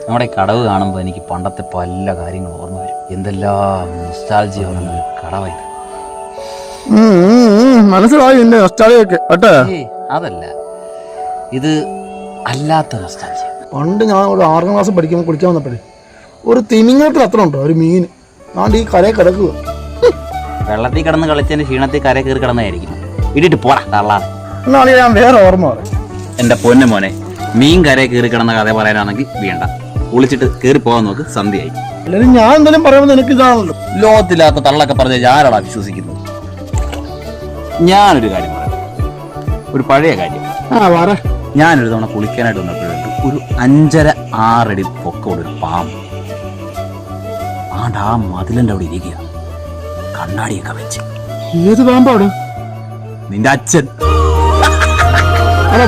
നമ്മുടെ കടവ് കാണുമ്പോൾ എനിക്ക് പണ്ടത്തെ പല കാര്യങ്ങളും ഓർമ്മ വരും. എന്തെല്ലാം നൊസ്റ്റാൾജിയ ഉള്ള കടവായി. മനസ്സിലായി എന്റെ നൊസ്റ്റാൾജിയൊക്കെ കേട്ടോ. അതല്ല, ഇത് അല്ലാത്ത നൊസ്റ്റാൾജിയ. പണ്ട് ഞാൻ ഒരു 6ാം ക്ലാസ് പഠിക്കുമ്പോൾ കുളിക്കാൻ വന്നപ്പോഴേ ഒരു തിമിങ്ങോട്ട് അത്ര ഉണ്ടോ ഒരു മീൻ നാണ്ട് ഈ കരയെ കിടക്കുക. വെള്ളത്തിൽ കിടന്ന് കളിച്ചതിന് ക്ഷീണത്തിൽ കര കയറി കിടന്നായിരിക്കും. ഇടിയിട്ട് പോടാ തള്ളാതെ. എന്നാണ് ഞാൻ വേറെ ഓർമ്മ പറയാം. എന്റെ പൊന്നു മോനെ, മീൻ കരയെ കയറി കിടന്ന കഥ പറയാനാണെങ്കിൽ വേണ്ട, കുളിച്ചിട്ട് കയറി പോകാൻ നോക്ക്. സന്ധ്യയായി. അല്ലെങ്കിൽ ഞാൻ എന്തെങ്കിലും പറയുമ്പോൾ എനിക്ക് ഇതാണല്ലോ. ലോകത്തില്ലാത്ത തള്ളൊക്കെ പറഞ്ഞ ആരാടാ വിശ്വസിക്കുന്നത്? ഞാനൊരു കാര്യം പറയാം, ഒരു പഴയ കാര്യം. ഞാനൊരു തവണ കുളിക്കാനായിട്ട് വന്നപ്പോഴുണ്ട് ഒരു 5.5-6 അടി പൊക്കമുള്ള ഒരു പാമ്പ് ആ മതിലിന്റെ അവിടെ ഇരിക്കുക, കണ്ണാടിയൊക്കെ വെച്ച്. ഏത് പാമ്പാണ്? നിന്റെ അച്ഛൻ. അല്ല,